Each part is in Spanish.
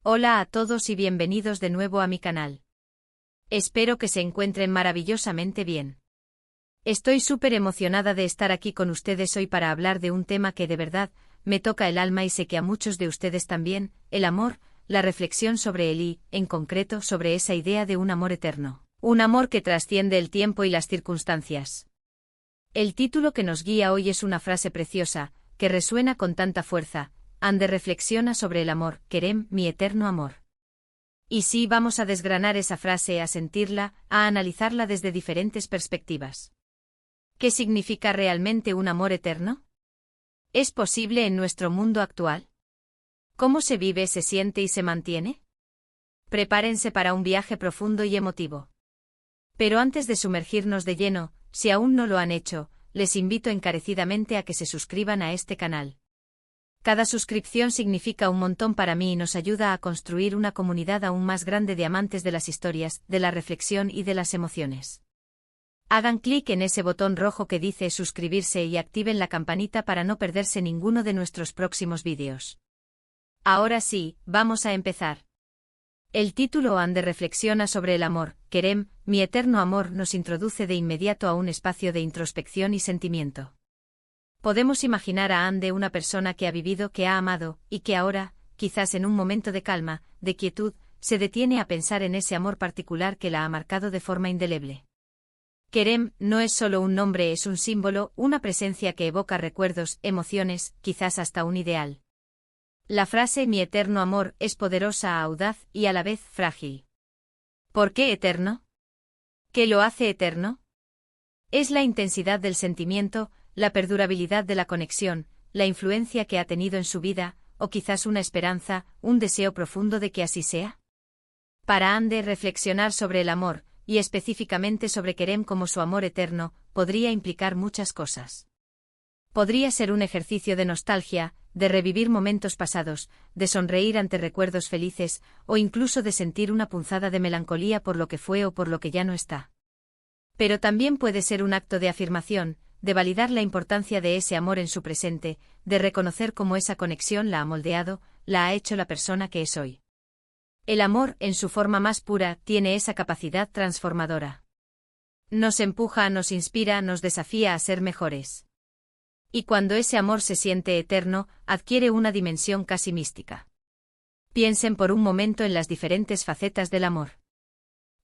Hola a todos y bienvenidos de nuevo a mi canal. Espero que se encuentren maravillosamente bien. Estoy súper emocionada de estar aquí con ustedes hoy para hablar de un tema que de verdad me toca el alma y sé que a muchos de ustedes también, el amor, la reflexión sobre él y, en concreto, sobre esa idea de un amor eterno. Un amor que trasciende el tiempo y las circunstancias. El título que nos guía hoy es una frase preciosa, que resuena con tanta fuerza. Ande reflexiona sobre el amor, Kerem, mi eterno amor. Y sí, vamos a desgranar esa frase, a sentirla, a analizarla desde diferentes perspectivas. ¿Qué significa realmente un amor eterno? ¿Es posible en nuestro mundo actual? ¿Cómo se vive, se siente y se mantiene? Prepárense para un viaje profundo y emotivo. Pero antes de sumergirnos de lleno, si aún no lo han hecho, les invito encarecidamente a que se suscriban a este canal. Cada suscripción significa un montón para mí y nos ayuda a construir una comunidad aún más grande de amantes de las historias, de la reflexión y de las emociones. Hagan clic en ese botón rojo que dice suscribirse y activen la campanita para no perderse ninguno de nuestros próximos vídeos. Ahora sí, vamos a empezar. El título Ande reflexiona sobre el amor, Kerem, mi eterno amor, nos introduce de inmediato a un espacio de introspección y sentimiento. Podemos imaginar a Ande una persona que ha vivido, que ha amado, y que ahora, quizás en un momento de calma, de quietud, se detiene a pensar en ese amor particular que la ha marcado de forma indeleble. Kerem no es solo un nombre, es un símbolo, una presencia que evoca recuerdos, emociones, quizás hasta un ideal. La frase mi eterno amor es poderosa, audaz y a la vez frágil. ¿Por qué eterno? ¿Qué lo hace eterno? Es la intensidad del sentimiento, la perdurabilidad de la conexión, la influencia que ha tenido en su vida, o quizás una esperanza, un deseo profundo de que así sea. Para Ande, reflexionar sobre el amor, y específicamente sobre Kerem como su amor eterno, podría implicar muchas cosas. Podría ser un ejercicio de nostalgia, de revivir momentos pasados, de sonreír ante recuerdos felices, o incluso de sentir una punzada de melancolía por lo que fue o por lo que ya no está. Pero también puede ser un acto de afirmación, de validar la importancia de ese amor en su presente, de reconocer cómo esa conexión la ha moldeado, la ha hecho la persona que es hoy. El amor, en su forma más pura, tiene esa capacidad transformadora. Nos empuja, nos inspira, nos desafía a ser mejores. Y cuando ese amor se siente eterno, adquiere una dimensión casi mística. Piensen por un momento en las diferentes facetas del amor.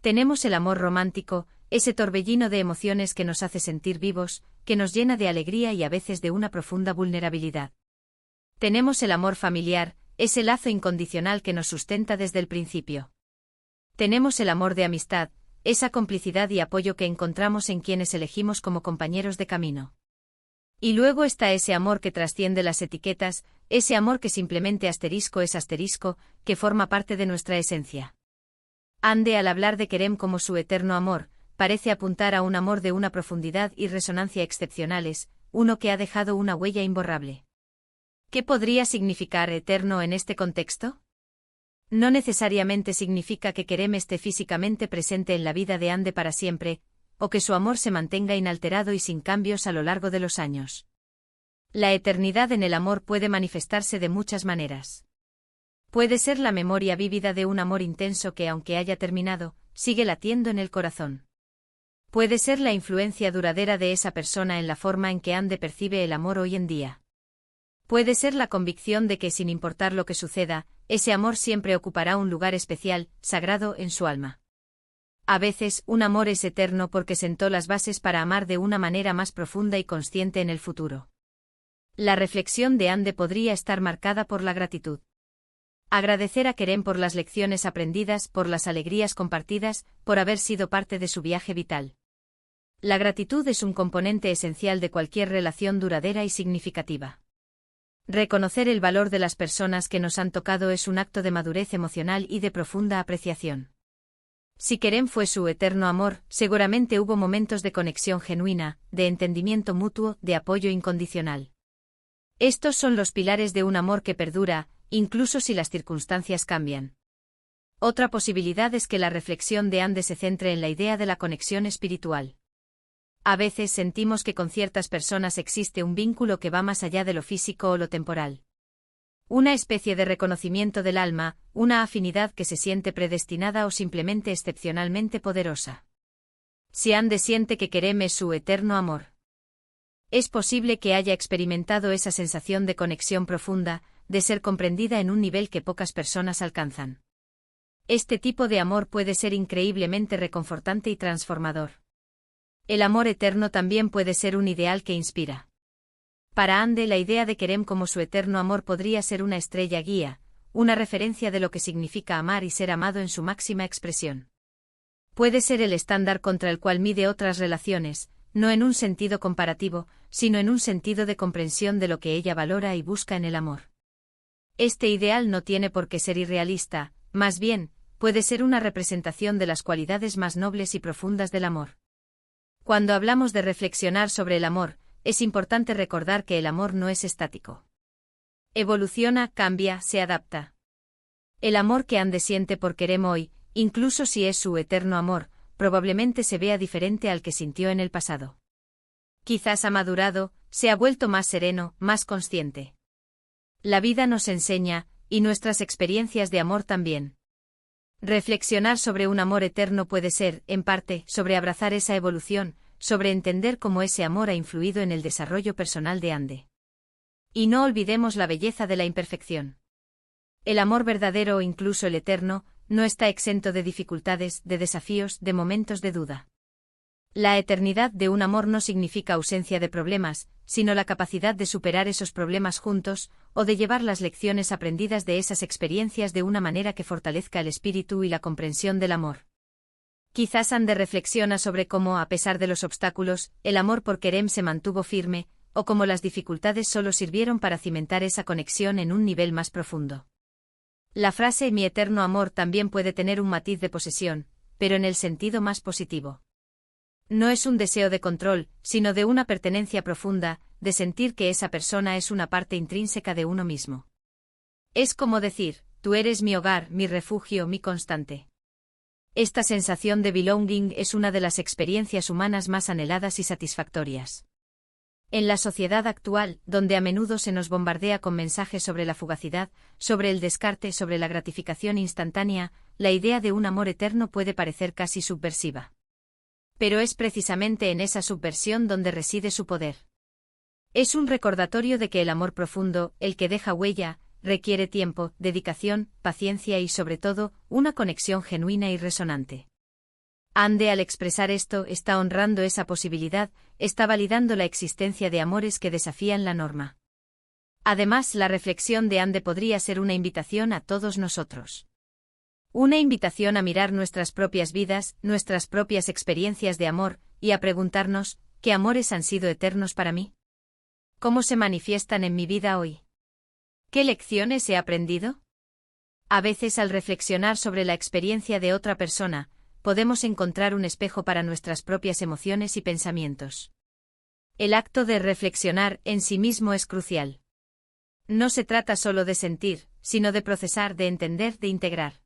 Tenemos el amor romántico, ese torbellino de emociones que nos hace sentir vivos, que nos llena de alegría y a veces de una profunda vulnerabilidad. Tenemos el amor familiar, ese lazo incondicional que nos sustenta desde el principio. Tenemos el amor de amistad, esa complicidad y apoyo que encontramos en quienes elegimos como compañeros de camino. Y luego está ese amor que trasciende las etiquetas, ese amor que simplemente asterisco es asterisco, que forma parte de nuestra esencia. Ande, al hablar de Kerem como su eterno amor, parece apuntar a un amor de una profundidad y resonancia excepcionales, uno que ha dejado una huella imborrable. ¿Qué podría significar eterno en este contexto? No necesariamente significa que Kerem esté físicamente presente en la vida de Ande para siempre, o que su amor se mantenga inalterado y sin cambios a lo largo de los años. La eternidad en el amor puede manifestarse de muchas maneras. Puede ser la memoria vívida de un amor intenso que, aunque haya terminado, sigue latiendo en el corazón. Puede ser la influencia duradera de esa persona en la forma en que Ande percibe el amor hoy en día. Puede ser la convicción de que, sin importar lo que suceda, ese amor siempre ocupará un lugar especial, sagrado en su alma. A veces, un amor es eterno porque sentó las bases para amar de una manera más profunda y consciente en el futuro. La reflexión de Ande podría estar marcada por la gratitud. Agradecer a Kerem por las lecciones aprendidas, por las alegrías compartidas, por haber sido parte de su viaje vital. La gratitud es un componente esencial de cualquier relación duradera y significativa. Reconocer el valor de las personas que nos han tocado es un acto de madurez emocional y de profunda apreciación. Si Kerem fue su eterno amor, seguramente hubo momentos de conexión genuina, de entendimiento mutuo, de apoyo incondicional. Estos son los pilares de un amor que perdura, incluso si las circunstancias cambian. Otra posibilidad es que la reflexión de Ande se centre en la idea de la conexión espiritual. A veces sentimos que con ciertas personas existe un vínculo que va más allá de lo físico o lo temporal. Una especie de reconocimiento del alma, una afinidad que se siente predestinada o simplemente excepcionalmente poderosa. Si Ande siente que Kerem es su eterno amor. Es posible que haya experimentado esa sensación de conexión profunda, de ser comprendida en un nivel que pocas personas alcanzan. Este tipo de amor puede ser increíblemente reconfortante y transformador. El amor eterno también puede ser un ideal que inspira. Para Ande, la idea de Kerem como su eterno amor podría ser una estrella guía, una referencia de lo que significa amar y ser amado en su máxima expresión. Puede ser el estándar contra el cual mide otras relaciones, no en un sentido comparativo, sino en un sentido de comprensión de lo que ella valora y busca en el amor. Este ideal no tiene por qué ser irrealista, más bien, puede ser una representación de las cualidades más nobles y profundas del amor. Cuando hablamos de reflexionar sobre el amor, es importante recordar que el amor no es estático. Evoluciona, cambia, se adapta. El amor que Ande siente por Kerem hoy, incluso si es su eterno amor, probablemente se vea diferente al que sintió en el pasado. Quizás ha madurado, se ha vuelto más sereno, más consciente. La vida nos enseña, y nuestras experiencias de amor también. Reflexionar sobre un amor eterno puede ser, en parte, sobre abrazar esa evolución, sobre entender cómo ese amor ha influido en el desarrollo personal de Ande. Y no olvidemos la belleza de la imperfección. El amor verdadero o incluso el eterno, no está exento de dificultades, de desafíos, de momentos de duda. La eternidad de un amor no significa ausencia de problemas, sino la capacidad de superar esos problemas juntos, o de llevar las lecciones aprendidas de esas experiencias de una manera que fortalezca el espíritu y la comprensión del amor. Quizás Ande reflexiona sobre cómo, a pesar de los obstáculos, el amor por Kerem se mantuvo firme, o cómo las dificultades solo sirvieron para cimentar esa conexión en un nivel más profundo. La frase "mi eterno amor" también puede tener un matiz de posesión, pero en el sentido más positivo. No es un deseo de control, sino de una pertenencia profunda, de sentir que esa persona es una parte intrínseca de uno mismo. Es como decir, tú eres mi hogar, mi refugio, mi constante. Esta sensación de belonging es una de las experiencias humanas más anheladas y satisfactorias. En la sociedad actual, donde a menudo se nos bombardea con mensajes sobre la fugacidad, sobre el descarte, sobre la gratificación instantánea, la idea de un amor eterno puede parecer casi subversiva. Pero es precisamente en esa subversión donde reside su poder. Es un recordatorio de que el amor profundo, el que deja huella, requiere tiempo, dedicación, paciencia y sobre todo, una conexión genuina y resonante. Ande, al expresar esto, está honrando esa posibilidad, está validando la existencia de amores que desafían la norma. Además, la reflexión de Ande podría ser una invitación a todos nosotros. Una invitación a mirar nuestras propias vidas, nuestras propias experiencias de amor, y a preguntarnos, ¿qué amores han sido eternos para mí? ¿Cómo se manifiestan en mi vida hoy? ¿Qué lecciones he aprendido? A veces, al reflexionar sobre la experiencia de otra persona, podemos encontrar un espejo para nuestras propias emociones y pensamientos. El acto de reflexionar en sí mismo es crucial. No se trata solo de sentir, sino de procesar, de entender, de integrar.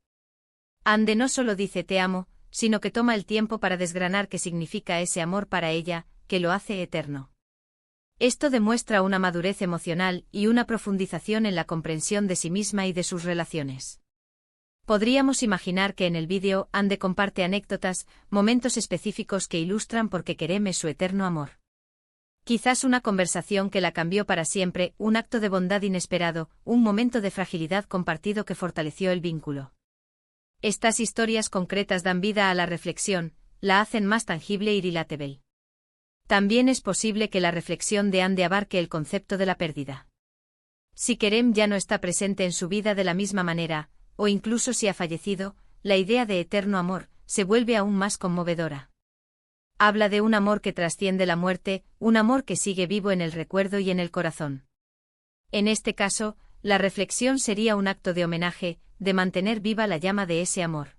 Ande no solo dice te amo, sino que toma el tiempo para desgranar qué significa ese amor para ella, que lo hace eterno. Esto demuestra una madurez emocional y una profundización en la comprensión de sí misma y de sus relaciones. Podríamos imaginar que en el vídeo Ande comparte anécdotas, momentos específicos que ilustran por qué Kerem es su eterno amor. Quizás una conversación que la cambió para siempre, un acto de bondad inesperado, un momento de fragilidad compartido que fortaleció el vínculo. Estas historias concretas dan vida a la reflexión, la hacen más tangible y relatable. También es posible que la reflexión de Ande abarque el concepto de la pérdida. Si Kerem ya no está presente en su vida de la misma manera, o incluso si ha fallecido, la idea de eterno amor se vuelve aún más conmovedora. Habla de un amor que trasciende la muerte, un amor que sigue vivo en el recuerdo y en el corazón. En este caso, la reflexión sería un acto de homenaje, de mantener viva la llama de ese amor.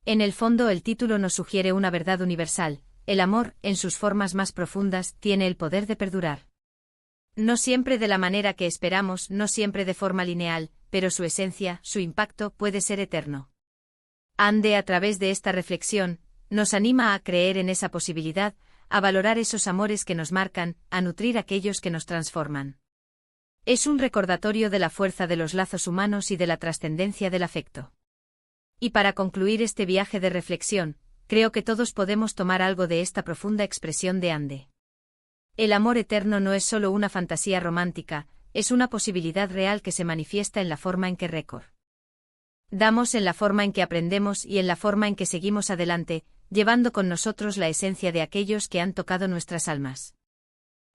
En el fondo, el título nos sugiere una verdad universal: el amor, en sus formas más profundas, tiene el poder de perdurar. No siempre de la manera que esperamos, no siempre de forma lineal, pero su esencia, su impacto, puede ser eterno. Ande, a través de esta reflexión, nos anima a creer en esa posibilidad, a valorar esos amores que nos marcan, a nutrir aquellos que nos transforman. Es un recordatorio de la fuerza de los lazos humanos y de la trascendencia del afecto. Y para concluir este viaje de reflexión, creo que todos podemos tomar algo de esta profunda expresión de Ande. El amor eterno no es solo una fantasía romántica, es una posibilidad real que se manifiesta en la forma en que recordamos, en la forma en que aprendemos y en la forma en que seguimos adelante, llevando con nosotros la esencia de aquellos que han tocado nuestras almas.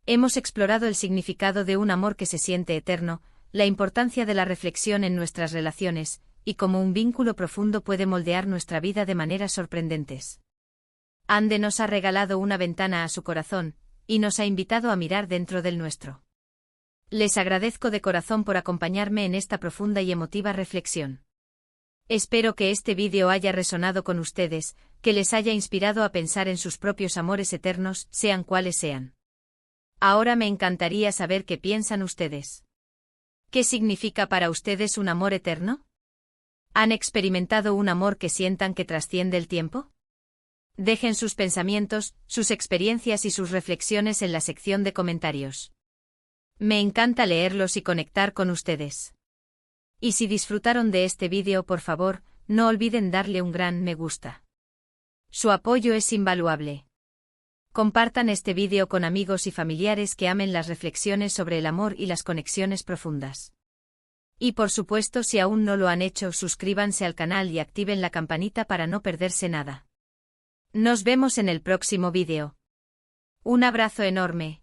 Hemos explorado el significado de un amor que se siente eterno, la importancia de la reflexión en nuestras relaciones, y cómo un vínculo profundo puede moldear nuestra vida de maneras sorprendentes. Ande nos ha regalado una ventana a su corazón, y nos ha invitado a mirar dentro del nuestro. Les agradezco de corazón por acompañarme en esta profunda y emotiva reflexión. Espero que este vídeo haya resonado con ustedes, que les haya inspirado a pensar en sus propios amores eternos, sean cuales sean. Ahora me encantaría saber qué piensan ustedes. ¿Qué significa para ustedes un amor eterno? ¿Han experimentado un amor que sientan que trasciende el tiempo? Dejen sus pensamientos, sus experiencias y sus reflexiones en la sección de comentarios. Me encanta leerlos y conectar con ustedes. Y si disfrutaron de este vídeo, por favor, no olviden darle un gran me gusta. Su apoyo es invaluable. Compartan este vídeo con amigos y familiares que amen las reflexiones sobre el amor y las conexiones profundas. Y por supuesto, si aún no lo han hecho, suscríbanse al canal y activen la campanita para no perderse nada. Nos vemos en el próximo vídeo. Un abrazo enorme.